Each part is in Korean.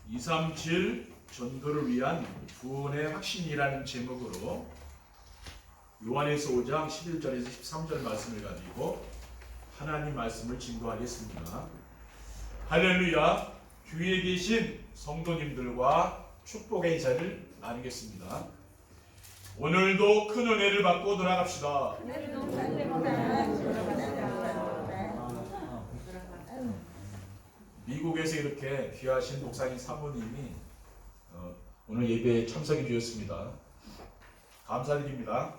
237 전도를 위한 구원의 확신이라는 제목으로 요한에서 5장 11절에서 13절 말씀을 가지고 하나님 말씀을 증거하겠습니다. 할렐루야. 주위에 계신 성도님들과 축복의 인사를 나누겠습니다. 오늘도 큰 은혜를 받고 돌아갑시다. 미국에서 이렇게 귀하신 목사님 사모님이 오늘 예배에 참석해 주셨습니다. 감사드립니다.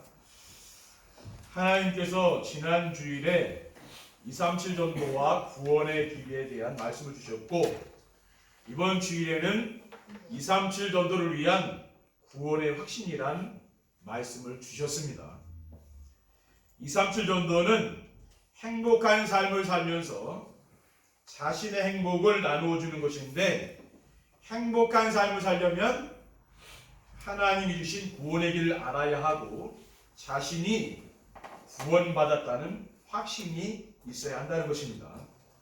하나님께서 지난 주일에 237 전도와 구원의 길에 대한 말씀을 주셨고, 이번 주일에는 237 전도를 위한 구원의 확신이란 말씀을 주셨습니다. 237 전도는 행복한 삶을 살면서 자신의 행복을 나누어 주는 것인데, 행복한 삶을 살려면 하나님이 주신 구원의 길을 알아야 하고 자신이 구원받았다는 확신이 있어야 한다는 것입니다.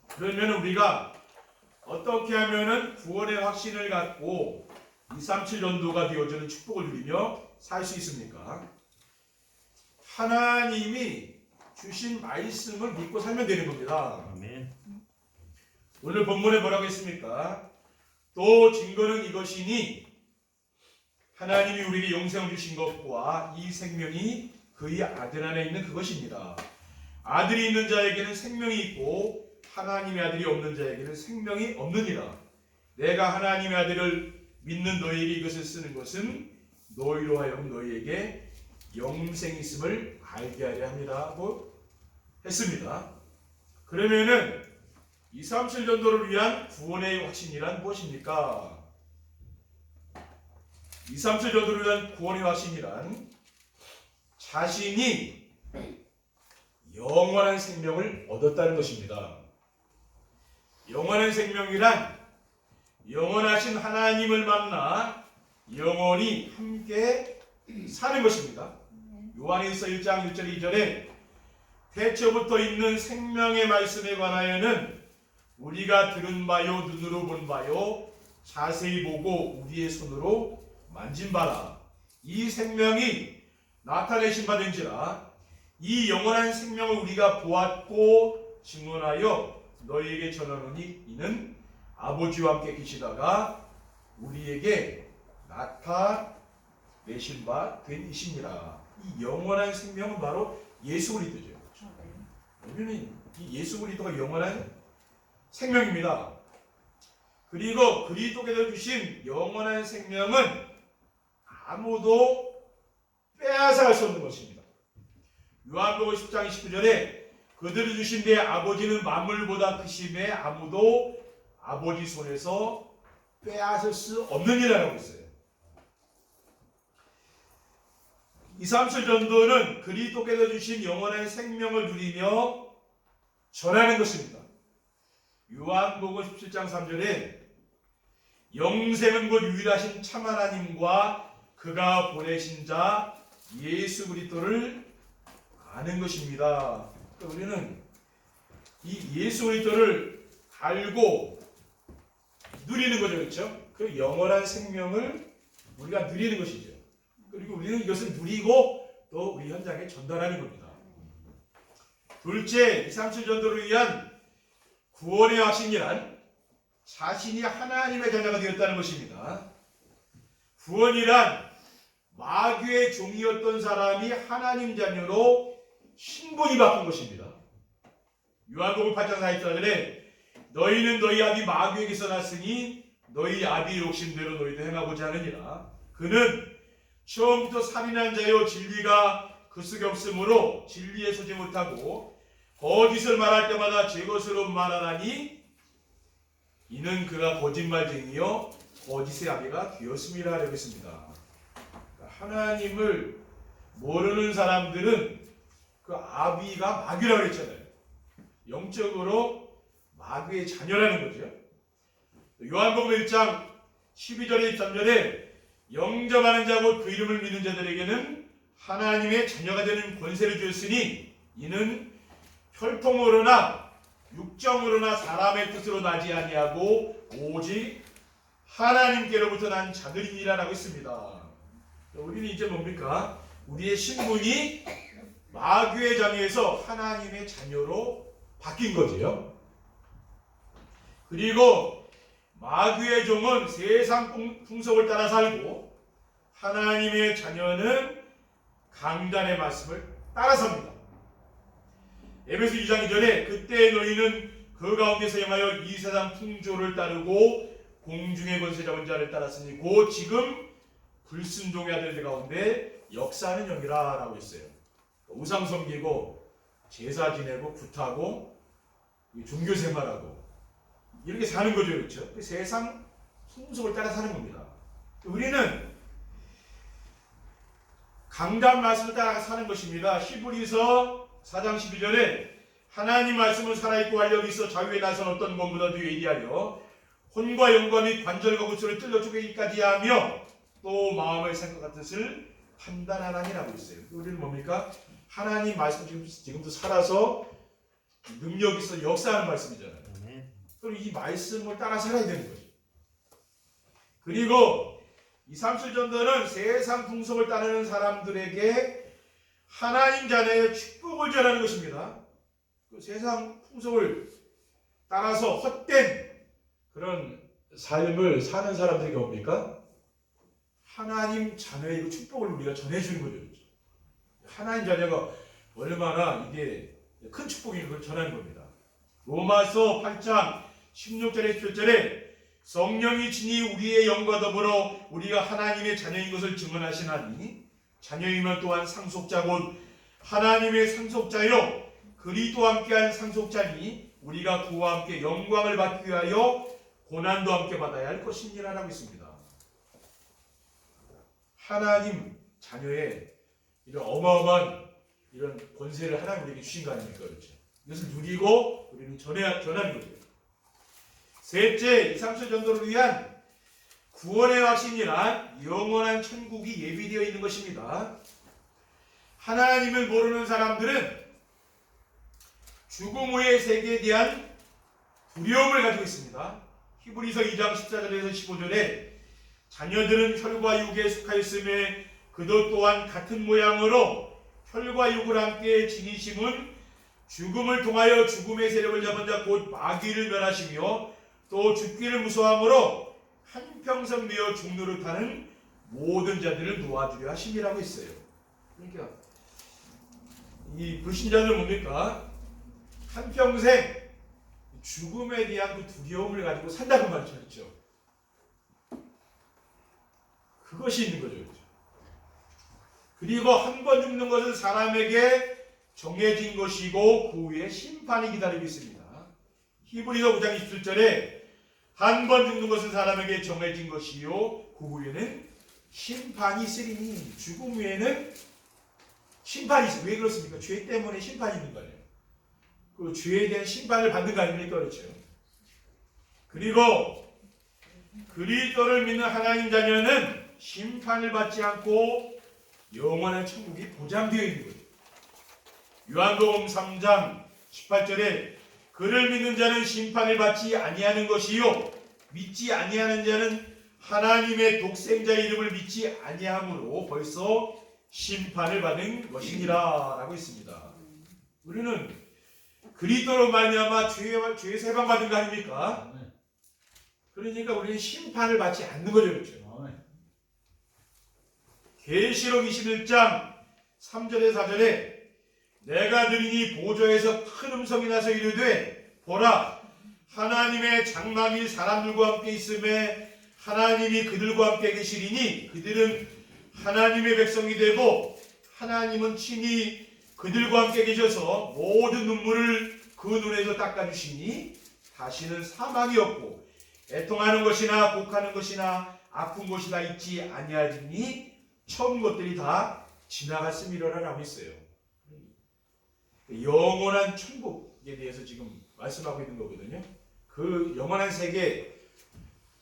그러면 우리가 어떻게 하면 구원의 확신을 갖고 237 전도가 되어주는 축복을 누리며 살 수 있습니까? 하나님이 주신 말씀을 믿고 살면 되는 겁니다. 아멘. 오늘 본문에 뭐라고 했습니까? 또 증거는 이것이니 하나님이 우리에게 영생을 주신 것과 이 생명이 그의 아들 안에 있는 그것입니다. 아들이 있는 자에게는 생명이 있고 하나님의 아들이 없는 자에게는 생명이 없느니라. 내가 하나님의 아들을 믿는 너희에게 이것을 쓰는 것은 너희로 하여금 너희에게 영생이 있음을 알게 하려 함이라고 했습니다. 그러면은 237 전도를 위한 구원의 확신이란 무엇입니까? 237 전도를 위한 구원의 확신이란 자신이 영원한 생명을 얻었다는 것입니다. 영원한 생명이란 영원하신 하나님을 만나 영원히 함께 사는 것입니다. 요한일서 1장 1절 2절에 태초부터 있는 생명의 말씀에 관하여는 우리가 들은 바요 눈으로 본 바요 자세히 보고 우리의 손으로 만진 바라. 이 생명이 나타내신 바 된지라. 이 영원한 생명을 우리가 보았고 증언하여 너희에게 전하노니 이는 아버지와 함께 계시다가 우리에게 나타내신 바 된 이시니라. 이 영원한 생명은 바로 예수 그리스도죠. 왜냐하면 이 예수 그리스도가 영원한 생명입니다. 그리고 그리스도께서 주신 영원한 생명은 아무도 빼앗아갈 수 없는 것입니다. 요한복음 10장 29절에 그들이 주신 내 아버지는 만물보다 크심에 아무도 아버지 손에서 빼앗을 수 없느니라고 했어요. 237 전도는 그리스도께서 주신 영원한 생명을 누리며 전하는 것입니다. 요한복음 17장 3절에 영생은 곧 유일하신 참 하나님과 그가 보내신 자 예수 그리스도를 아는 것입니다. 그러니까 우리는 이 예수 그리스도를 알고 누리는 거죠. 그렇죠? 그 영원한 생명을 우리가 누리는 것이죠. 그리고 우리는 이것을 누리고 또 우리 현장에 전달하는 겁니다. 둘째, 237 전도를 위한 구원의 확신이란 자신이 하나님의 자녀가 되었다는 것입니다. 구원이란 마귀의 종이었던 사람이 하나님 자녀로 신분이 바뀐 것입니다. 요한복음 8장 44절에 너희는 너희 아비 마귀에게서 났으니 너희 아비 욕심대로 너희도 행하고자 하느니라. 그는 처음부터 살인한 자요 진리가 그 속에 없으므로 진리에 서지 못하고 거짓을 말할 때마다 제 것으로 말하나니 이는 그가 거짓말쟁이요 거짓의 아비가 되었음이라 라고 했습니다. 하나님을 모르는 사람들은 그 아비가 마귀라고 했잖아요. 영적으로 마귀의 자녀라는 거죠. 요한복음 1장 12절에 13절에 영접하는 자고 그 이름을 믿는 자들에게는 하나님의 자녀가 되는 권세를 주었으니 이는 혈통으로나 육정으로나 사람의 뜻으로 나지 아니하고 오직 하나님께로부터 난 자들이니라라고 했습니다. 우리는 이제 뭡니까? 우리의 신분이 마귀의 자녀에서 하나님의 자녀로 바뀐 거지요. 그리고 마귀의 종은 세상 풍속을 따라 살고 하나님의 자녀는 강단의 말씀을 따라 삽니다. 에베소 2장 2절에 그때 너희는 그 가운데서 행하여 이 세상 풍조를 따르고 공중의 권세 잡은 자를 따랐으니 곧 지금 불순종의 아들들 가운데 역사하는 영이라 라고 했어요. 우상 섬기고 제사 지내고 굿하고 종교 생활하고 이렇게 사는 거죠. 그렇죠? 세상 풍속을 따라 사는 겁니다. 우리는 강단 말씀을 따라 사는 것입니다. 히브리서 4장 12절에 하나님 말씀은 살아있고 활력이 있어 자유에 나선 어떤 것보다도 예리하여 혼과 영과 및 관절과 구슬을 찔러 쪼개기까지 하며 또 마음의 생각과 뜻을 판단하라니라고 있어요. 우리는 뭡니까? 하나님 말씀 지금도 살아서 능력이 있어 역사하는 말씀이잖아요. 그럼 이 말씀을 따라 살아야 되는 거죠. 그리고 이 삼술전도는 세상 풍속을 따르는 사람들에게 하나님 자녀의 축복을 전하는 것입니다. 그 세상 풍속을 따라서 헛된 그런 삶을 사는 사람들이 뭡니까? 하나님 자녀의 축복을 우리가 전해주는 거죠. 하나님 자녀가 얼마나 이게 큰 축복인 걸 전하는 겁니다. 로마서 8장 16절에 17절에 성령이 친히 우리의 영과 더불어 우리가 하나님의 자녀인 것을 증언하시나니 자녀이면 또한 상속자 곧 하나님의 상속자요 그리스도와 함께한 상속자니 우리가 그와 함께 영광을 받기 위하여 고난도 함께 받아야 할 것이니라 라고 있습니다. 하나님 자녀의 이런 어마어마한 이런 권세를 하나님 우리에게 주신 거 아닙니까? 그렇죠? 이것을 누리고 우리는 전하는 거죠. 셋째, 이삼수 전도를 위한 구원의 확신이란 영원한 천국이 예비되어 있는 것입니다. 하나님을 모르는 사람들은 죽음 후의 세계에 대한 두려움을 가지고 있습니다. 히브리서 2장 14절에서 15절에 자녀들은 혈과 육에 속하였음에 그도 또한 같은 모양으로 혈과 육을 함께 지니심은 죽음을 통하여 죽음의 세력을 잡은 자 곧 마귀를 멸하시며 또 죽기를 무서워하므로 한평생 매어 죽노릇하는 모든 자들을 놓아주려 하심이라고 했어요. 그러니까 이 불신자들은 뭡니까? 한평생 죽음에 대한 그 두려움을 가지고 산다고 말이죠. 그렇죠? 그것이 있는 거죠. 그렇죠? 그리고 한 번 죽는 것은 사람에게 정해진 것이고 그 후에 심판이 기다리고 있습니다. 히브리서 9장 27절에 한 번 죽는 것은 사람에게 정해진 것이요 그 후에는 심판이 있으리니 죽음 후에는 심판이 있어요. 왜 그렇습니까? 죄 때문에 심판이 있는 거예요. 그 죄에 대한 심판을 받는 거 아닙니까? 그렇죠. 그리고 그리스도를 믿는 하나님 자녀는 심판을 받지 않고 영원한 천국이 보장되어 있는 거예요. 요한복음 3장 18절에 그를 믿는 자는 심판을 받지 아니하는 것이요 믿지 아니하는 자는 하나님의 독생자 이름을 믿지 아니함으로 벌써 심판을 받은 것이니라 라고 있습니다. 우리는 그리스도로 말미암아 죄에서 해방받은 거 아닙니까? 그러니까 우리는 심판을 받지 않는 거죠. 그렇죠? 계시록 21장 3절에 4절에 내가 들으니 보좌에서 큰 음성이 나서 이르되 보라 하나님의 장막이 사람들과 함께 있음에 하나님이 그들과 함께 계시리니 그들은 하나님의 백성이 되고 하나님은 친히 그들과 함께 계셔서 모든 눈물을 그 눈에서 닦아주시니 다시는 사망이 없고 애통하는 것이나 곡하는 것이나 아픈 것이 다 있지 아니하리니 처음 것들이 다 지나갔음이로라 라고 했어요. 영원한 천국에 대해서 지금 말씀하고 있는 거거든요. 그 영원한 세계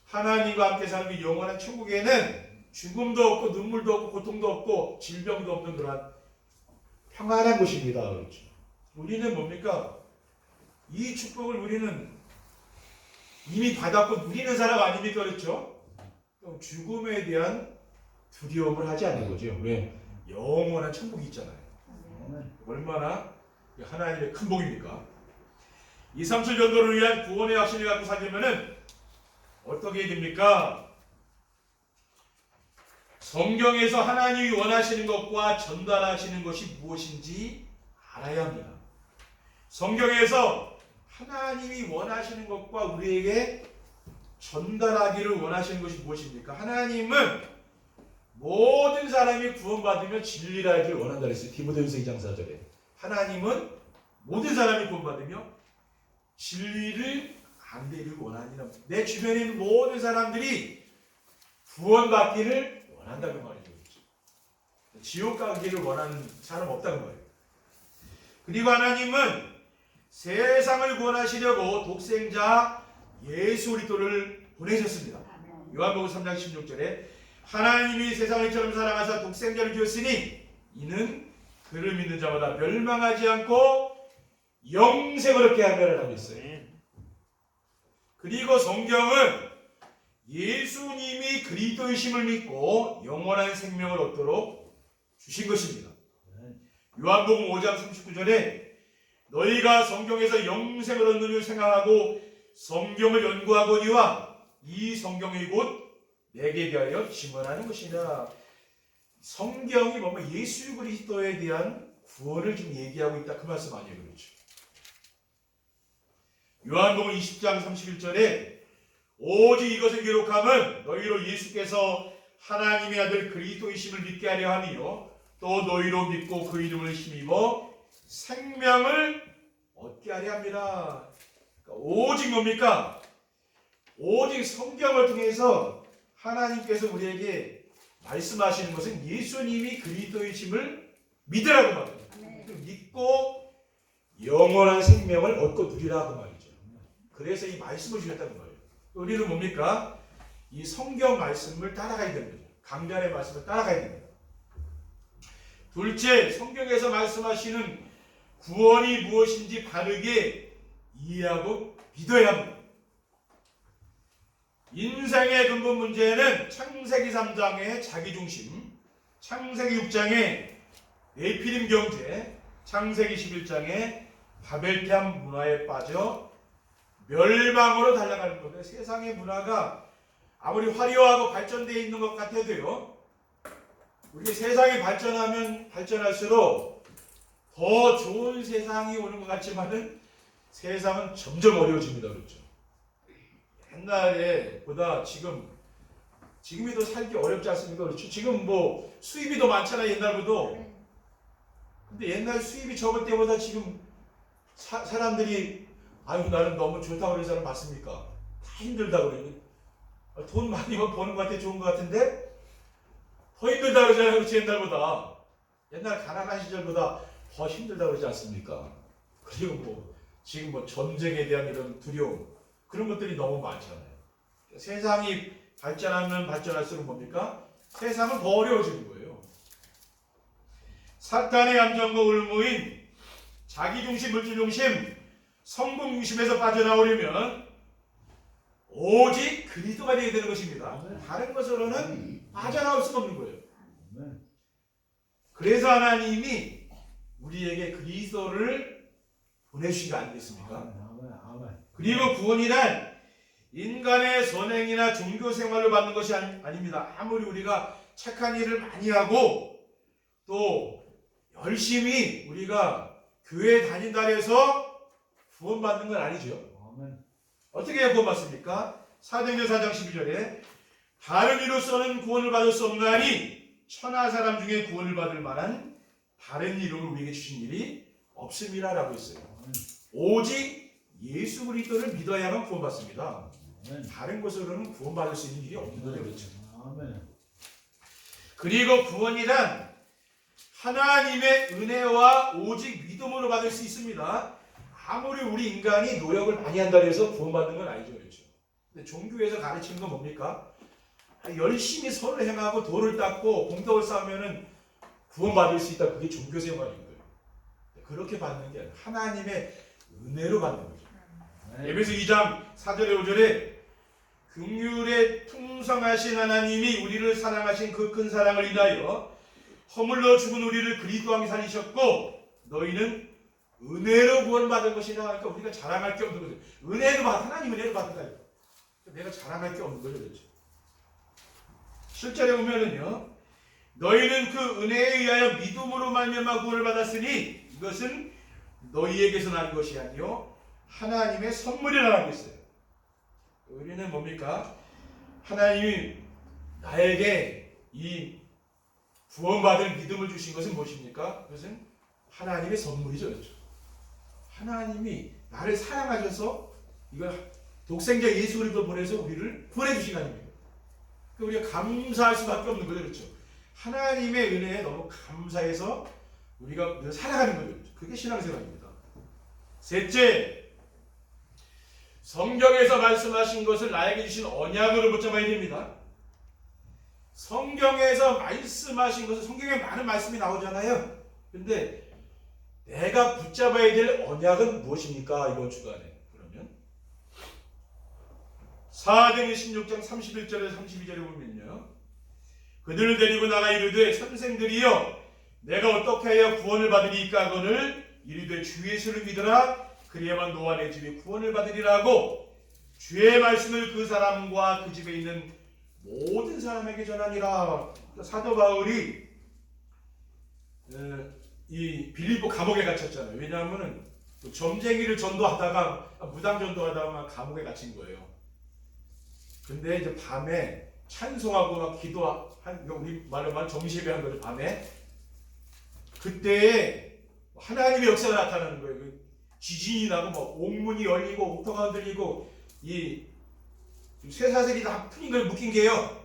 하나님과 함께 사는 그 영원한 천국에는 죽음도 없고 눈물도 없고 고통도 없고 질병도 없는 그런 평안한 곳입니다. 그렇죠. 우리는 뭡니까? 이 축복을 우리는 이미 받았고 누리는 사람 아닙니까? 그렇죠? 또 죽음에 대한 두려움을 하지 않는 거죠. 왜? 영원한 천국이 있잖아요. 얼마나 하나님의 큰 복입니까? 237 전도를 위한 구원의 확신을 갖고 살려면은 어떻게 됩니까? 성경에서 하나님이 원하시는 것과 전달하시는 것이 무엇인지 알아야 합니다. 성경에서 하나님이 원하시는 것과 우리에게 전달하기를 원하시는 것이 무엇입니까? 하나님은 모든 사람이 구원받으며 진리를 알기를 원한다 그랬어요. 디모데후서 2장 4절에. 하나님은 모든 사람이 구원받으며 진리를 알기를 원하니라. 내 주변에 있는 모든 사람들이 구원받기를 원한다는 말이죠. 지옥 가기를 원하는 사람 없다는 말이에요. 그리고 하나님은 세상을 구원하시려고 독생자 예수 그리스도를 보내셨습니다. 요한복음 3장 16절에 하나님이 세상을 이처럼 사랑하사 독생자를 주었으니 이는 그를 믿는 자마다 멸망하지 않고 영생을 얻게 하려고 했어요. 그리고 성경은 예수님이 그리스도이심을 믿고 영원한 생명을 얻도록 주신 것입니다. 요한복음 5장 39절에 너희가 성경에서 영생을 얻는 줄 생각하고 성경을 연구하거니와 이 성경이 곧 내게 대하여 증언하는 것이라. 성경이 뭐면 예수 그리스도에 대한 구원을 지금 얘기하고 있다 그 말씀 아니에요. 그렇죠. 요한복음 20장 31절에 오직 이것을 기록함은 너희로 예수께서 하나님의 아들 그리스도이심을 믿게 하려 함이요 또 너희로 믿고 그 이름을 힘입어 생명을 얻게 하려 합니다. 그러니까 오직 뭡니까? 오직 성경을 통해서 하나님께서 우리에게 말씀하시는 것은 예수님이 그리스도이심을 믿으라고 말합니다. 믿고 영원한 생명을 얻고 누리라고 말이죠. 그래서 이 말씀을 주셨다는 거예요. 우리는 뭡니까? 이 성경 말씀을 따라가야 됩니다. 강단의 말씀을 따라가야 됩니다. 둘째, 성경에서 말씀하시는 구원이 무엇인지 바르게 이해하고 믿어야 합니다. 인생의 근본 문제는 창세기 3장의 자기중심, 창세기 6장의 네피림 경제, 창세기 11장의 바벨탑 문화에 빠져 멸망으로 달려가는 겁니다. 세상의 문화가 아무리 화려하고 발전되어 있는 것 같아도요, 우리 세상이 발전하면 발전할수록 더 좋은 세상이 오는 것 같지만은 세상은 점점 어려워집니다. 그렇죠? 옛날에 보다 지금이 더 살기 어렵지 않습니까? 그렇죠? 지금 뭐 수입이 더 많잖아요. 옛날보다. 근데 옛날 수입이 적을 때보다 지금 사람들이 아이고 나는 너무 좋다고 그러는 사람 봤습니까? 다 힘들다고 그래요. 돈 많이 버는 것 같아 좋은 것 같은데 더 힘들다고 그러잖아요. 그렇지? 옛날보다. 옛날 가난한 시절보다 더 힘들다고 그러지 않습니까? 그리고 뭐 지금 뭐 전쟁에 대한 이런 두려움 그런 것들이 너무 많잖아요. 세상이 발전하면 발전할수록 뭡니까? 세상은 더 어려워지는 거예요. 사탄의 감정과 올무인 자기중심, 물질중심, 성공중심에서 빠져나오려면 오직 그리스도가 되어야 되는 것입니다. 다른 것으로는 빠져나올 수가 없는 거예요. 그래서 하나님이 우리에게 그리스도를 보내주신 거 아니겠습니까? 그리고 구원이란 인간의 선행이나 종교 생활을 받는 것이 아닙니다. 아무리 우리가 착한 일을 많이 하고 또 열심히 우리가 교회에 다닌다 해서 구원받는 건 아니죠. 어떻게 구원받습니까? 사도행전 4장 12절에 다른 이로서는 구원을 받을 수 없나니 천하 사람 중에 구원을 받을 만한 다른 이름을 우리에게 주신 일이 없음이라 라고 했어요. 오직 예수 그리스도를 믿어야만 구원받습니다. 다른 것으로는 구원받을 수 있는 일이 없는 거죠. 그렇죠. 그리고 구원이란 하나님의 은혜와 오직 믿음으로 받을 수 있습니다. 아무리 우리 인간이 노력을 많이 한다고 해서 구원받는 건 아니죠. 그렇죠. 근데 종교에서 가르치는 건 뭡니까? 열심히 선을 행하고 도를 닦고 공덕을 쌓으면 구원받을 수 있다. 그게 종교생활인 거예요. 그렇게 받는 게 아니라 하나님의 은혜로 받는 거죠. 에베소 2장 4절에 5절에 그 긍휼에 풍성하신 하나님이 우리를 사랑하신 그 큰 사랑을 인하여 허물러 죽은 우리를 그리스도와 함께 살리셨고 너희는 은혜로 구원받은 것이라. 그러니까 우리가 자랑할 게 없는 거죠. 은혜도 받 하나님 은혜를 받는다. 내가 자랑할 게 없는 거죠. 그렇죠? 실제로 보면은요, 너희는 그 은혜에 의하여 믿음으로 말미암아 구원을 받았으니 이것은 너희에게서 난 것이 아니요 하나님의 선물이라고 했어요. 우리는 뭡니까? 하나님이 나에게 이 구원받을 믿음을 주신 것은 무엇입니까? 그것은 하나님의 선물이죠. 그렇죠? 하나님이 나를 사랑하셔서 이걸 독생자 예수 그리스도 보내서 우리를 구원해 주신 거 아닙니까? 우리가 감사할 수밖에 없는 거죠. 그렇죠? 하나님의 은혜에 너무 감사해서 우리가 살아가는 거죠. 그게 신앙생활입니다. 셋째, 성경에서 말씀하신 것을 나에게 주신 언약으로 붙잡아야 됩니다. 성경에서 말씀하신 것은 성경에 많은 말씀이 나오잖아요. 근데 내가 붙잡아야 될 언약은 무엇입니까? 이번 주간에. 그러면 사도행전 16장 31절에서 32절에 보면요. 그들을 데리고 나가 이르되 선생들이여 내가 어떻게 하여 구원을 받으리까 하거늘 이르되 주 예수를 믿으라 그리야만 너와 내 집이 구원을 받으리라고 주의 말씀을 그 사람과 그 집에 있는 모든 사람에게 전하니라. 사도 바울이 이 빌립보 감옥에 갇혔잖아요. 왜냐하면 점쟁이를 전도하다가 무당 전도하다가 막 감옥에 갇힌 거예요. 근데 이제 밤에 찬송하고 막 기도한 우리 말로 말하면 정시예배한 거죠. 밤에 그때에 하나님의 역사가 나타나는 거예요. 지진이 나고 막 옥문이 열리고 옥토가 흔들리고 이 쇠사슬이 다 풀린 걸 묶인 게요.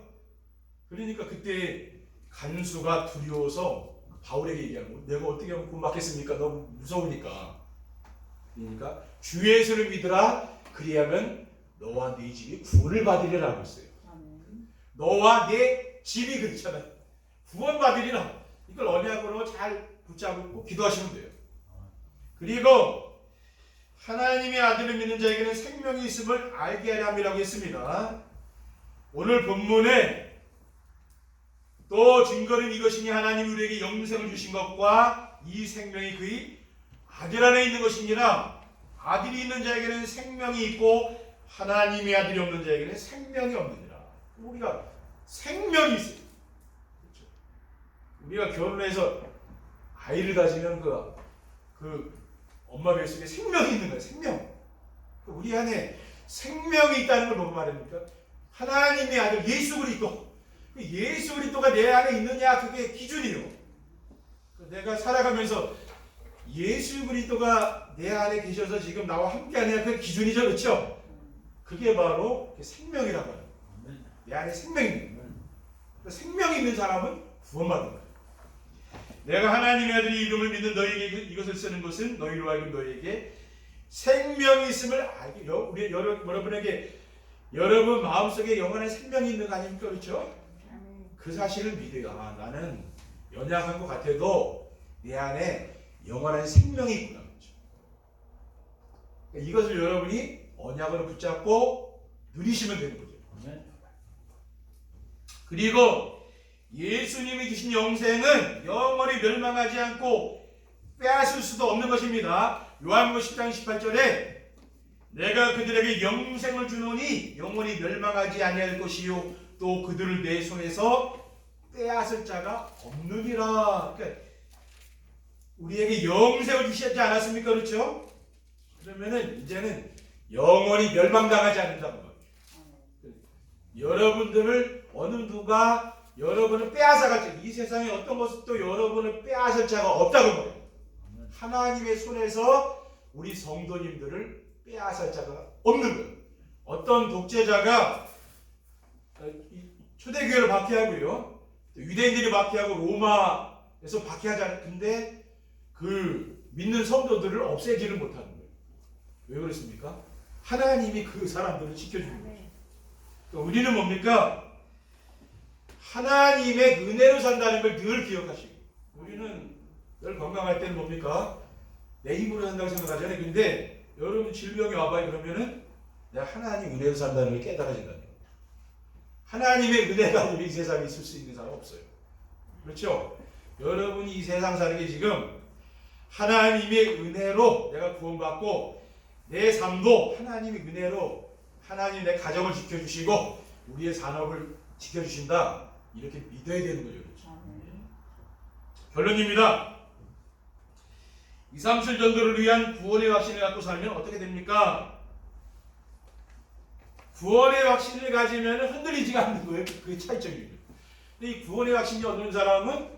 그러니까 그때 간수가 두려워서 바울에게 얘기하는 거예요. 내가 어떻게 하면 구원 받겠습니까? 너무 무서우니까. 그러니까 주 예수를 믿으라 그리하면 너와 네 집이 구원을 받으리라고 했어요. 너와 내 집이 그렇잖아요. 구원 받으리라. 이걸 언약으로 잘 붙잡고 기도하시면 돼요. 그리고 하나님의 아들을 믿는 자에게는 생명이 있음을 알게 하려 함이라고 했습니다. 오늘 본문에 또 증거는 이것이니 하나님이 우리에게 영생을 주신 것과 이 생명이 그의 아들 안에 있는 것이니라. 아들이 있는 자에게는 생명이 있고 하나님의 아들이 없는 자에게는 생명이 없느니라. 우리가 생명이 있어요. 그렇죠? 우리가 결혼해서 아이를 가지면 그 엄마 뱃속에 생명이 있는 거예요. 생명. 우리 안에 생명이 있다는 걸 뭐고 말합니까? 하나님의 아들 예수 그리스도. 예수 그리스도가 내 안에 있느냐 그게 기준이에요. 내가 살아가면서 예수 그리스도가 내 안에 계셔서 지금 나와 함께하느냐 그게 기준이죠. 그렇죠? 그게 바로 생명이라고 해요. 내 안에 생명이 있는 거예요. 생명이 있는 사람은 구원받는 거예요. 내가 하나님의 아들의 이름을 믿는 너희에게 이것을 쓰는 것은 너희로 하여금 너희에게 생명이 있음을 알게. 우리 여러분에게 여러분 마음속에 영원한 생명이 있는 거 아닙니까? 그렇죠? 그 사실을 믿어요. 아, 나는 연약한 것 같아도 내 안에 영원한 생명이 있구나. 그렇죠? 이것을 여러분이 언약으로 붙잡고 누리시면 되는 거죠. 그리고 예수님이 주신 영생은 영원히 멸망하지 않고 빼앗을 수도 없는 것입니다. 요한복음 10장 18절에 내가 그들에게 영생을 주노니 영원히 멸망하지 아니할 것이요 또 그들을 내 손에서 빼앗을 자가 없느니라. 그러니까 우리에게 영생을 주시지 않았습니까? 그렇죠? 그러면은 이제는 영원히 멸망당하지 않는다는 거예요. 여러분들을 어느 누가 여러분을 빼앗아갈 이 세상에 어떤 것도 여러분을 빼앗을 자가 없다고 말해요. 하나님의 손에서 우리 성도님들을 빼앗을 자가 없는 거예요. 어떤 독재자가 초대교회를 박해하고요, 유대인들이 박해하고 로마에서 박해하잖아요. 근데 그 믿는 성도들을 없애지를 못하는 거예요. 왜 그렇습니까? 하나님이 그 사람들을 지켜주는 거죠. 그러니까 우리는 뭡니까? 하나님의 은혜로 산다는 걸 늘 기억하시고, 우리는 늘 건강할 때는 뭡니까? 내 힘으로 산다고 생각하잖아요. 근데 여러분 질병이 와봐요. 그러면은 내가 하나님 은혜로 산다는 걸 깨달아진다는 거예요. 하나님의 은혜가 아니면 이 세상에 있을 수 있는 사람 없어요. 그렇죠? 여러분이 이 세상 사는 게 지금 하나님의 은혜로 내가 구원받고 내 삶도 하나님의 은혜로 하나님 내 가정을 지켜주시고 우리의 산업을 지켜주신다. 이렇게 믿어야 되는 거죠. 그렇죠? 결론입니다. 2, 3, 7 전도를 위한 구원의 확신을 갖고 살면 어떻게 됩니까? 구원의 확신을 가지면 흔들리지가 않는 거예요. 그게 차이점입니다. 근데 이 구원의 확신이 없는 사람은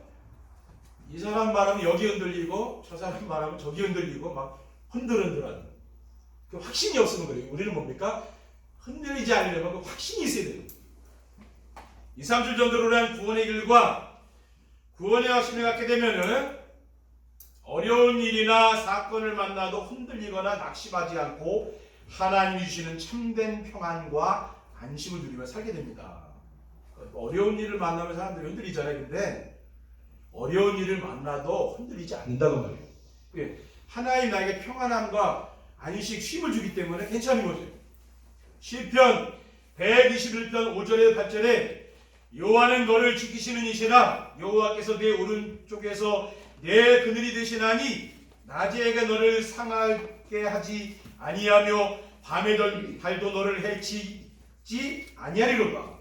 이 사람 말하면 여기 흔들리고 저 사람 말하면 저기 흔들리고 막 흔들흔들하는 그 확신이 없으면 그래요. 우리는 뭡니까? 흔들리지 않으려면 그 확신이 있어야 돼요. 2, 3, 7 전도를 위한 구원의 길과 구원의 확신을 갖게 되면은 어려운 일이나 사건을 만나도 흔들리거나 낙심하지 않고 하나님이 주시는 참된 평안과 안심을 누리며 살게 됩니다. 어려운 일을 만나면 사람들이 흔들리잖아요. 근데 어려운 일을 만나도 흔들리지 않는다고 말이에요. 하나님 나에게 평안함과 안식, 쉼을 주기 때문에 괜찮은 거죠. 시편 121편 5절에 8절에 여호와는 너를 지키시는 이시라 여호와께서 내 오른쪽에서 내 그늘이 되시나니 낮에가 너를 상하게 하지 아니하며 밤에 달도 너를 해치지 아니하리로다.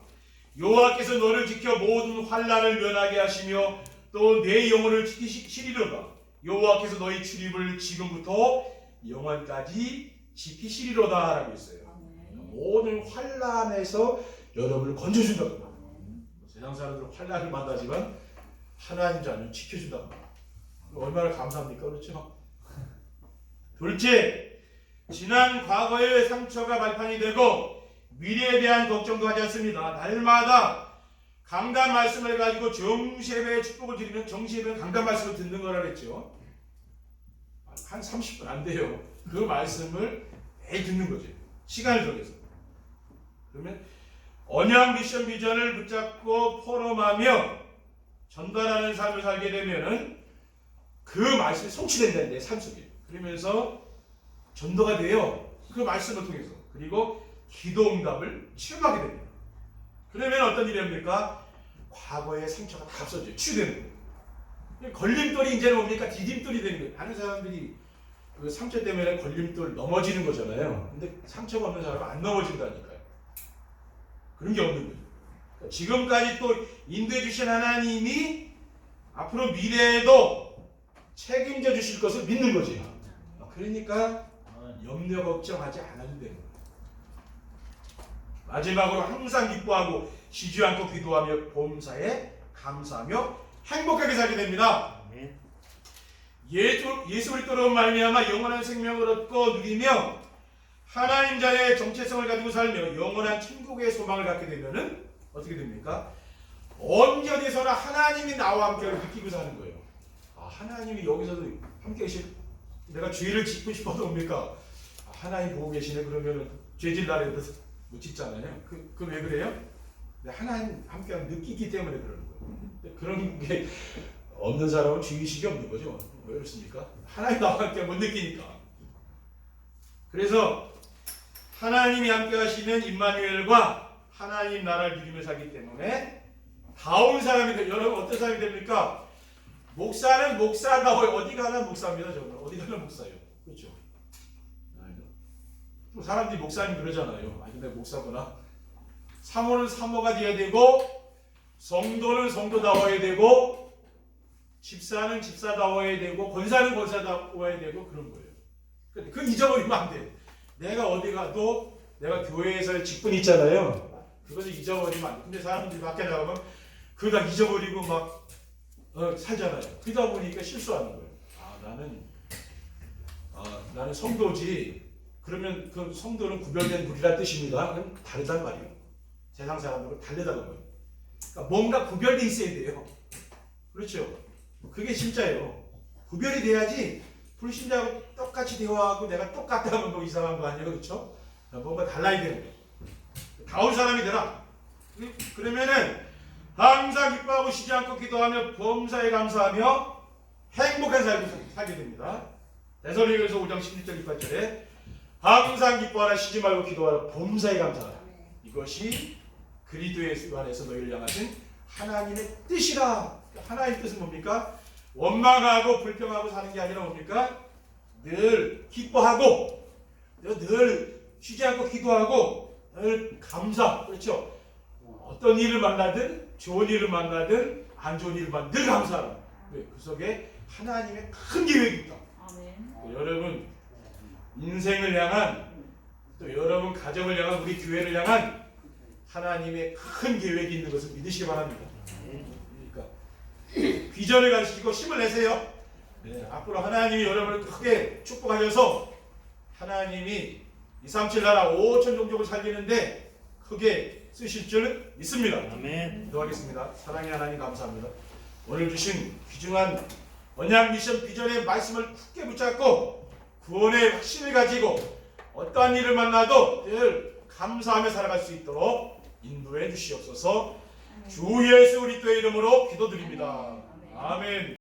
여호와께서 너를 지켜 모든 환난을 면하게 하시며 또 내 영혼을 지키시리로다. 여호와께서 너희 출입을 지금부터 영원까지 지키시리로다 라고 했어요. 모든 환난에서 여러분을 건져준다고. 세상 사람들은 환난을 만나지만 하나님 자는 지켜준다고. 얼마나 감사합니까? 그렇죠? 둘째, 지난 과거의 상처가 발판이 되고 미래에 대한 걱정도 하지 않습니다. 날마다 강단 말씀을 가지고 정시예배의 축복을 드리면 정시예배는 강단 말씀을 듣는 거라 그랬죠. 한 30분 안 돼요. 그 말씀을 매일 듣는 거죠. 시간을 정해서. 그러면 언약 미션 비전을 붙잡고 포럼하며 전달하는 삶을 살게 되면은 그 말씀이 성취된다는 내 삶 속에. 그러면서 전도가 돼요. 그 말씀을 통해서. 그리고 기도 응답을 체험하게 됩니다. 그러면 어떤 일이 됩니까? 과거의 상처가 다 없어져요. 치유되는 거예요. 걸림돌이 이제는 뭡니까? 디딤돌이 되는 거예요. 많은 사람들이 그 상처 때문에 걸림돌 넘어지는 거잖아요. 근데 상처가 없는 사람은 안 넘어진다니까요. 그런 게 없는 거예요. 그러니까 지금까지 또 인도해 주신 하나님이 앞으로 미래에도 책임져 주실 것을 믿는 거지. 그러니까 염려 걱정하지 않아도 되는 거예요. 마지막으로 항상 기뻐하고 쉬지 않고 기도하며 범사에 감사하며 행복하게 살게 됩니다. 예수 그리스도로 말미암아 영원한 생명을 얻고 누리며 하나님 자의 정체성을 가지고 살며 영원한 천국의 소망을 갖게 되면은 어떻게 됩니까? 언제 어디서나 하나님이 나와 함께 느끼고 사는 거예요. 하나님이 여기서도 함께 계시. 내가 죄를 짓고 싶어도 뭡니까? 하나님 보고 계시네. 그러면은 죄질 날에도 못 짓잖아요. 그 왜 그래요? 하나님 함께하면 느끼기 때문에 그러는 거예요. 그런 게 없는 사람은 죄의식이 없는 거죠. 왜 그렇습니까? 하나님 나와 함께 못 느끼니까. 그래서 하나님이 함께 하시는 임마누엘과 하나님 나라를 누리며 살기 때문에 다운 사람이 돼요. 여러분 어떤 사람이 됩니까? 목사는 목사다워요. 어디 가나 목사입니다. 저는 어디 가나 목사예요. 그렇죠? 사람들이 목사님 그러잖아요. 근데 목사구나. 사모는 사모가 되어야 되고 성도는 성도다워야 되고 집사는 집사다워야 되고 권사는 권사다워야 되고 그런 거예요. 그 잊어버리면 안 돼. 내가 어디 가도 내가 교회에서 직분 있잖아요. 그것을 잊어버리면 안 돼. 근데 사람들이 밖에 나가면 그거 다 잊어버리고 막 살잖아요. 그러다 보니까 실수하는 거예요. 나는 성도지. 그러면 그 성도는 구별된 무리란 뜻입니다. 그럼 다르단 말이에요. 세상 사람들은 다르다는 거예요. 그러니까 뭔가 구별돼 있어야 돼요. 그렇죠? 그게 진짜예요. 구별이 돼야지 불신자하고 똑같이 대화하고 내가 똑같다면 뭐 이상한 거 아니에요. 그렇죠? 뭔가 달라야 되는 거예요. 다운 사람이 되라. 그러면은 항상 기뻐하고 쉬지 않고 기도하며 범사에 감사하며 행복한 삶을 살게 됩니다. 데살로니가서 5장 16절 18절에 항상 기뻐하라 쉬지 말고 기도하라 범사에 감사하라. 이것이 그리스도 예수 안에서 너희를 향하신 하나님의 뜻이라. 하나님의 뜻은 뭡니까? 원망하고 불평하고 사는 게 아니라 뭡니까? 늘 기뻐하고 늘 쉬지 않고 기도하고 늘 감사. 그렇죠? 어떤 일을 만나든 좋은 일을 만나든 안 좋은 일을 만나든 늘 감사하라. 그 속에 하나님의 큰 계획이 있다. 아멘. 여러분 인생을 향한 또 여러분 가정을 향한 우리 교회를 향한 하나님의 큰 계획이 있는 것을 믿으시기 바랍니다. 그러니까 비전을 가지시고 힘을 내세요. 네, 앞으로 하나님이 여러분을 크게 축복하셔서 하나님이 237 나라 5천 종족을 살리는데 크게 쓰실 줄 믿습니다. 아멘. 기도하겠습니다. 사랑의 하나님 감사합니다. 오늘 주신 귀중한 언약 미션 비전의 말씀을 굳게 붙잡고 구원의 확신을 가지고 어떠한 일을 만나도 늘 감사하며 살아갈 수 있도록 인도해 주시옵소서. 주 예수 그리스도의 이름으로 기도드립니다. 아멘.